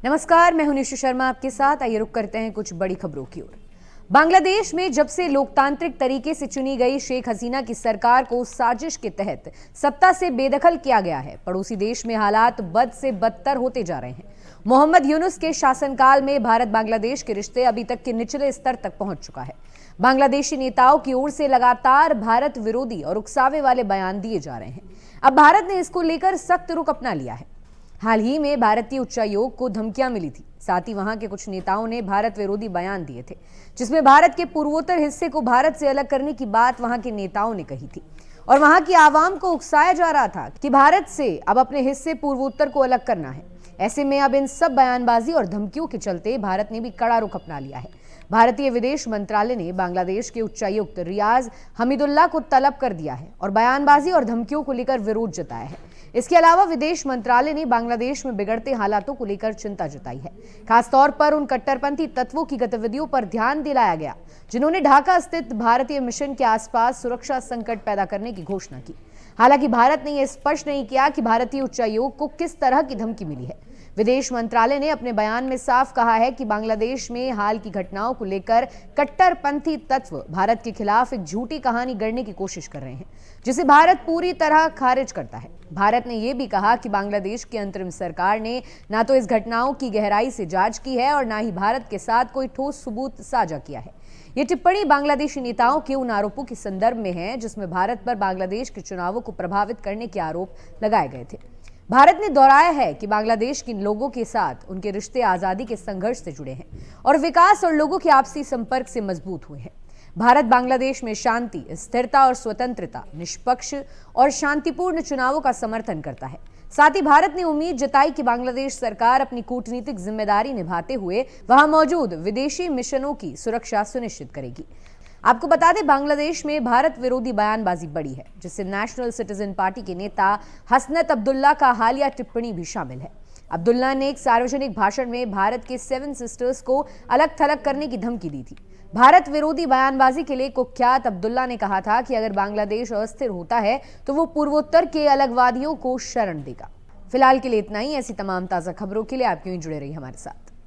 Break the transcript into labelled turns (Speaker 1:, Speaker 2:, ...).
Speaker 1: नमस्कार, मैं हूं निशु शर्मा आपके साथ। आइए रुक करते हैं कुछ बड़ी खबरों की ओर। बांग्लादेश में जब से लोकतांत्रिक तरीके से चुनी गई शेख हसीना की सरकार को साजिश के तहत सत्ता से बेदखल किया गया है, पड़ोसी देश में हालात बद से बदतर होते जा रहे हैं। मोहम्मद यूनुस के शासनकाल में भारत बांग्लादेश के रिश्ते अभी तक के निचले स्तर तक पहुंच चुका है। बांग्लादेशी नेताओं की ओर से लगातार भारत विरोधी और उकसावे वाले बयान दिए जा रहे हैं। अब भारत ने इसको लेकर सख्त रुख अपना लिया है। हाल ही में भारतीय उच्चायोग को धमकियां मिली थी। साथ ही वहां के कुछ नेताओं ने भारत विरोधी बयान दिए थे, जिसमें भारत के पूर्वोत्तर हिस्से को भारत से अलग करने की बात वहां के नेताओं ने कही थी और वहां की आवाम को उकसाया जा रहा था कि भारत से अब अपने हिस्से पूर्वोत्तर को अलग करना है। ऐसे में अब इन सब बयानबाजी और धमकियों के चलते भारत ने भी कड़ा रुख अपना लिया है। भारतीय विदेश मंत्रालय ने बांग्लादेश के उच्चायुक्त रियाज हमीदुल्लाह को तलब कर दिया है और बयानबाजी और धमकियों को लेकर विरोध जताया है। इसके अलावा विदेश मंत्रालय ने बांग्लादेश में बिगड़ते हालातों को लेकर चिंता जताई है। खासतौर पर उन कट्टरपंथी तत्वों की गतिविधियों पर ध्यान दिलाया गया जिन्होंने ढाका स्थित भारतीय मिशन के आसपास सुरक्षा संकट पैदा करने की घोषणा की। हालांकि भारत ने यह स्पष्ट नहीं किया कि भारतीय उच्चायोग को किस तरह की धमकी मिली है। विदेश मंत्रालय ने अपने बयान में साफ कहा है कि बांग्लादेश में हाल की घटनाओं को लेकर कट्टरपंथी तत्व भारत के खिलाफ एक झूठी कहानी गढ़ने की कोशिश कर रहे हैं, जिसे भारत पूरी तरह खारिज करता है। भारत ने यह भी कहा कि बांग्लादेश की अंतरिम सरकार ने न तो इस घटनाओं की गहराई से जांच की है और न ही भारत के साथ कोई ठोस सबूत साझा किया है। ये टिप्पणी बांग्लादेशी नेताओं के उन आरोपों के संदर्भ में है जिसमें भारत पर बांग्लादेश के चुनावों को प्रभावित करने के आरोप लगाए गए थे। भारत ने दोहराया है कि बांग्लादेश के लोगों के साथ उनके रिश्ते आजादी के संघर्ष से जुड़े हैं और विकास और लोगों के आपसी संपर्क से मजबूत हुए हैं। भारत बांग्लादेश में शांति, स्थिरता और स्वतंत्रता, निष्पक्ष और शांतिपूर्ण चुनावों का समर्थन करता है। साथ ही भारत ने उम्मीद जताई कि बांग्लादेश सरकार अपनी कूटनीतिक जिम्मेदारी निभाते हुए वहां मौजूद विदेशी मिशनों की सुरक्षा सुनिश्चित करेगी। आपको बता दें, बांग्लादेश में भारत विरोधी बयानबाजी बढ़ी है, जिससे नेशनल सिटीजन पार्टी के नेता हसनत अब्दुल्ला का हालिया टिप्पणी भी शामिल है। अब्दुल्ला ने एक सार्वजनिक भाषण में भारत के 7 सिस्टर्स को अलग थलग करने की धमकी दी थी। भारत विरोधी बयानबाजी के लिए कुख्यात अब्दुल्ला ने कहा था कि अगर बांग्लादेश अस्थिर होता है तो वो पूर्वोत्तर के अलगवादियों को शरण देगा। फिलहाल के लिए इतना ही। ऐसी तमाम ताज़ा खबरों के लिए आप यूं ही जुड़े रहिए हमारे साथ।